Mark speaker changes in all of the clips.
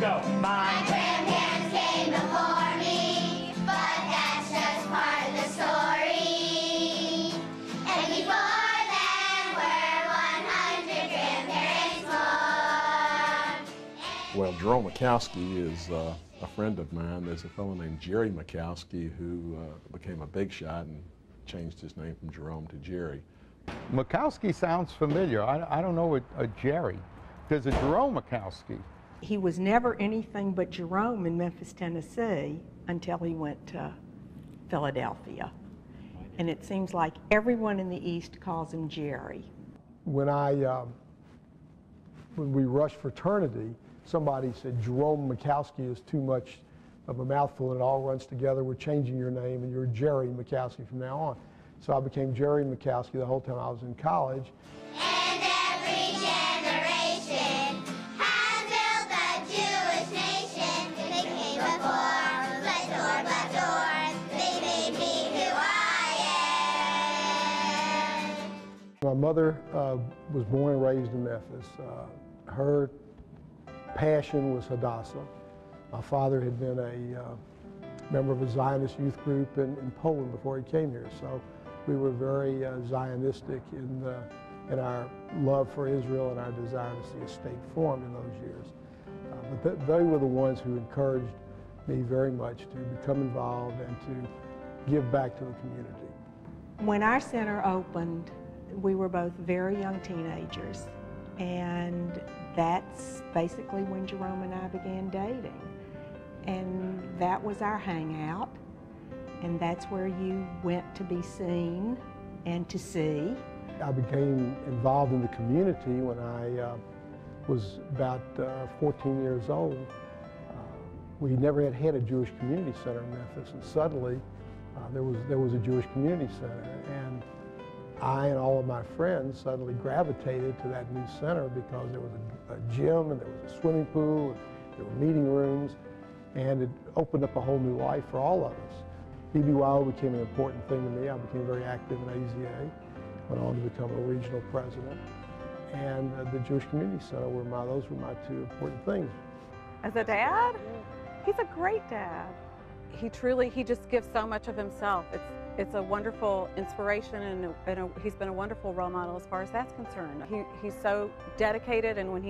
Speaker 1: go.
Speaker 2: My grandparents came before me, but that's just part of the story. And before them were 100 grandparents more.
Speaker 3: Well, Jerome Makowsky is a friend of mine. There's a fellow named Jerry Makowsky who became a big shot and changed his name from Jerome to Jerry.
Speaker 4: Makowsky sounds familiar. I don't know a Jerry. There's a Jerome Makowsky.
Speaker 5: He was never anything but Jerome in Memphis, Tennessee until he went to Philadelphia. And it seems like everyone in the East calls him Jerry.
Speaker 6: When we rushed fraternity, somebody said Jerome Makowsky is too much of a mouthful and it all runs together. We're changing your name and you're Jerry Makowsky from now on. So I became Jerry Makowsky the whole time I was in college.
Speaker 2: And every generation has built a Jewish nation. They came before, but door, they made me who I am.
Speaker 6: My mother was born and raised in Memphis. Her passion was Hadassah. My father had been a member of a Zionist youth group in Poland before he came here, so we were very Zionistic in our love for Israel and our desire to see a state formed in those years. But they were the ones who encouraged me very much to become involved and to give back to the community.
Speaker 5: When our center opened, we were both very young teenagers, and that's basically when Jerome and I began dating. And that was our hangout, and that's where you went to be seen and to see.
Speaker 6: I became involved in the community when I was about 14 years old. We never had a Jewish community center in Memphis, and suddenly there was a Jewish community center, and I and all of my friends suddenly gravitated to that new center because there was a gym and there was a swimming pool, and there were meeting rooms, and it opened up a whole new life for all of us. BBYO became an important thing to me. I became very active in AZA, went on to become a regional president, and the Jewish Community Center those were my two important things.
Speaker 7: As a dad, he's a great dad. He just gives so much of himself. It's a wonderful inspiration, and he's been a wonderful role model as far as that's concerned. He's so dedicated, and when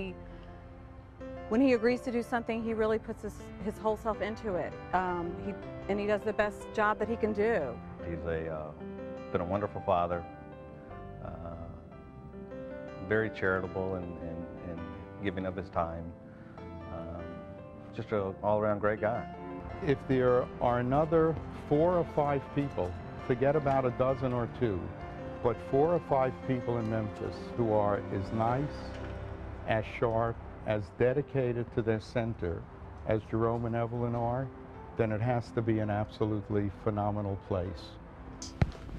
Speaker 7: he agrees to do something, he really puts his whole self into it. And he does the best job that he can do.
Speaker 8: He's been a wonderful father, very charitable and giving of his time. Just an all-around great guy.
Speaker 4: If there are another 4 or 5 people, forget about a dozen or two, but 4 or 5 people in Memphis who are as nice, as sharp, as dedicated to their center as Jerome and Evelyn are, then it has to be an absolutely phenomenal place.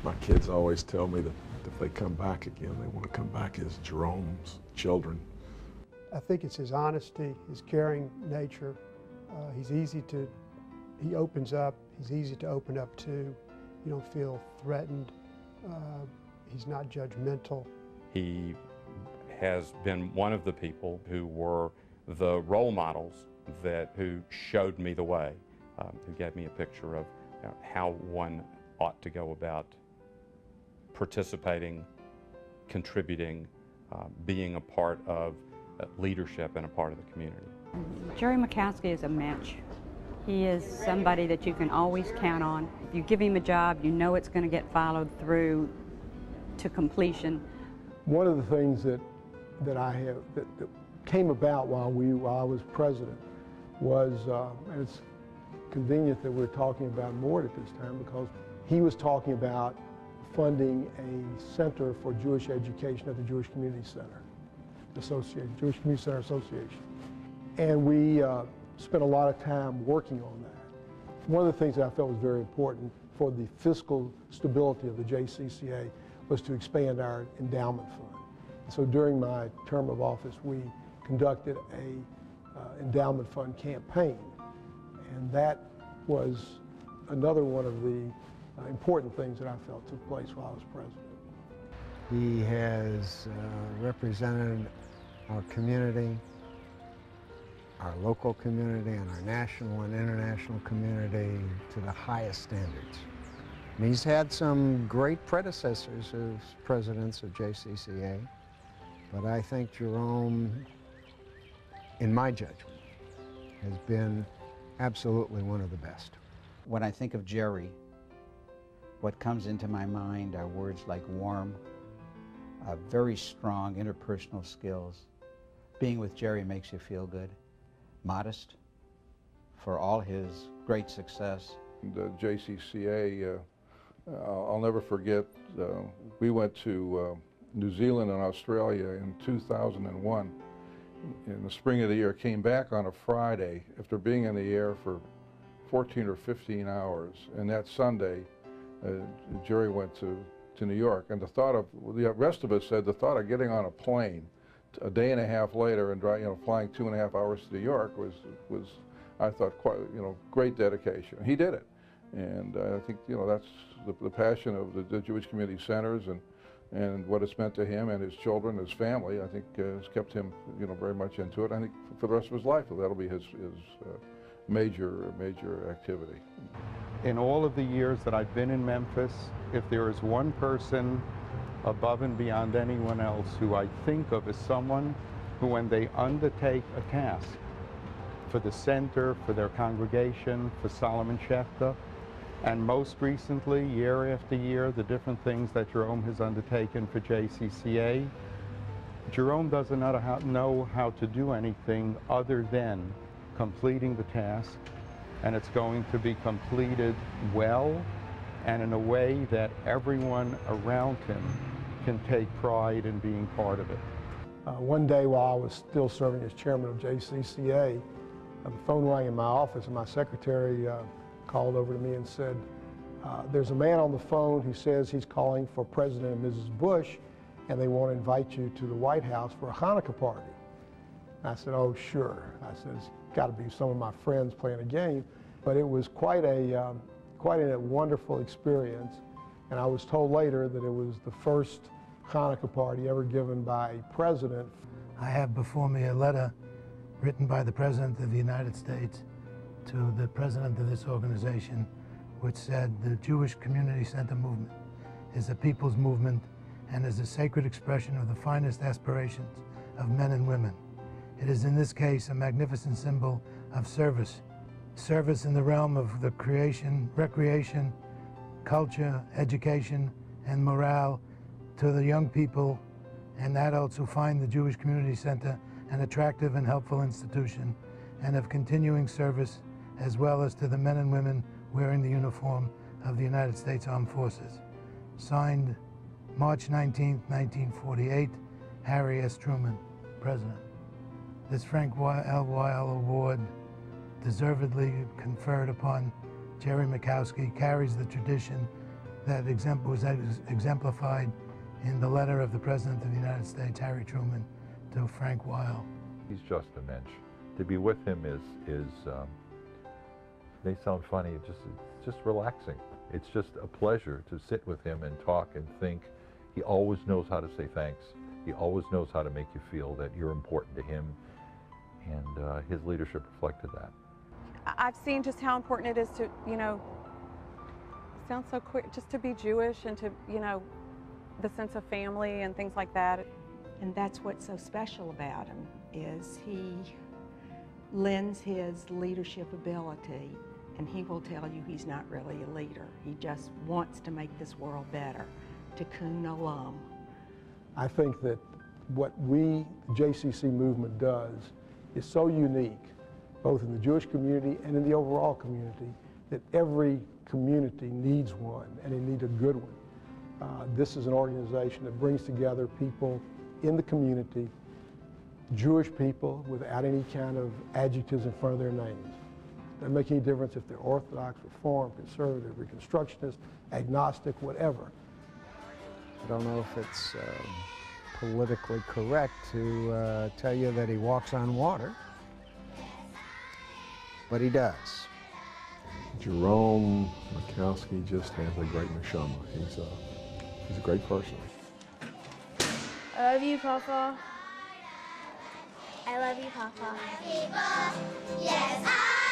Speaker 3: My kids always tell me that if they come back again, they want to come back as Jerome's children.
Speaker 9: I think it's his honesty, his caring nature. He opens up, he's easy to open up to. You don't feel threatened. He's not judgmental.
Speaker 10: He has been one of the people who were the role models who showed me the way, who gave me a picture of how one ought to go about participating, contributing, being a part of leadership and a part of the community.
Speaker 11: Jerry Makowsky is a match. He is somebody that you can always count on. If you give him a job, you know it's going to get followed through to completion.
Speaker 6: One of the things that came about while I was president was, and it's convenient that we're talking about Mort at this time, because he was talking about funding a center for Jewish education at the Jewish Community Center Association, Jewish Community Center Association. And we spent a lot of time working on that. One of the things that I felt was very important for the fiscal stability of the JCCA was to expand our endowment fund. So during my term of office, we conducted a endowment fund campaign, and that was another one of the important things that I felt took place while I was president.
Speaker 12: He has represented our community
Speaker 1: our local community and our national and international community to the highest standards. And he's had some great predecessors as presidents of JCCA, but I think Jerome, in my judgment, has been absolutely one of the best.
Speaker 12: When I think of Jerry, what comes into my mind are words like warm, very strong interpersonal skills. Being with Jerry makes you feel good. Modest for all his great success.
Speaker 13: The JCCA, I'll never forget, we went to New Zealand and Australia in 2001. In the spring of the year, came back on a Friday after being in the air for 14 or 15 hours. And that Sunday, Jerry went to New York. And the thought of, the rest of us said, the thought of getting on a plane a day and a half later and flying 2.5 hours to New York was I thought, quite, great dedication. He did it. And I think, that's the passion of the Jewish Community Centers and what it's meant to him and his children, his family, I think has kept him, very much into it. I think for the rest of his life, that'll be his major activity.
Speaker 4: In all of the years that I've been in Memphis, if there is one person above and beyond anyone else who I think of as someone who, when they undertake a task for the center, for their congregation, for Solomon Schechter, and most recently, year after year, the different things that Jerome has undertaken for JCCA, Jerome doesn't know how to do anything other than completing the task, and it's going to be completed well and in a way that everyone around him can take pride in being part of it.
Speaker 6: One day while I was still serving as chairman of JCCA, the phone rang in my office and my secretary called over to me and said, there's a man on the phone who says he's calling for President and Mrs. Bush and they want to invite you to the White House for a Hanukkah party. And I said, oh, sure. I said, it's got to be some of my friends playing a game. But it was quite a wonderful experience. And I was told later that it was the first Hanukkah party ever given by a president.
Speaker 14: I have before me a letter written by the President of the United States to the president of this organization, which said the Jewish Community Center movement is a people's movement and is a sacred expression of the finest aspirations of men and women. It is in this case a magnificent symbol of service. Service in the realm of the creation, recreation, culture, education, and morale to the young people and adults who find the Jewish Community Center an attractive and helpful institution, and of continuing service, as well as to the men and women wearing the uniform of the United States Armed Forces. Signed March 19, 1948, Harry S. Truman, President. This Frank L. Weil Award, deservedly conferred upon Jerry Makowsky, carries the tradition that was exemplified in the letter of the President of the United States, Harry Truman, to Frank Weil.
Speaker 15: He's just a mensch. To be with him is may sound funny, it's just relaxing. It's just a pleasure to sit with him and talk and think. He always knows how to say thanks. He always knows how to make you feel that you're important to him, and his leadership reflected that.
Speaker 7: I've seen just how important it is to, it sounds so quick, just to be Jewish and to, the sense of family and things like that.
Speaker 5: And that's what's so special about him, is he lends his leadership ability, and he will tell you he's not really a leader. He just wants to make this world better. Tikkun Olam.
Speaker 6: I think that what the JCC movement does is so unique, both in the Jewish community and in the overall community, that every community needs one, and they need a good one. This is an organization that brings together people in the community, Jewish people without any kind of adjectives in front of their names. Doesn't make any difference if they're Orthodox, Reform, Conservative, Reconstructionist, agnostic, whatever.
Speaker 1: I don't know if it's politically correct to tell you that he walks on water, but he does.
Speaker 3: Jerome Makowsky just has a great neshama. He's a great person.
Speaker 2: I love you, Papa. I I love you, Papa. People, yes, I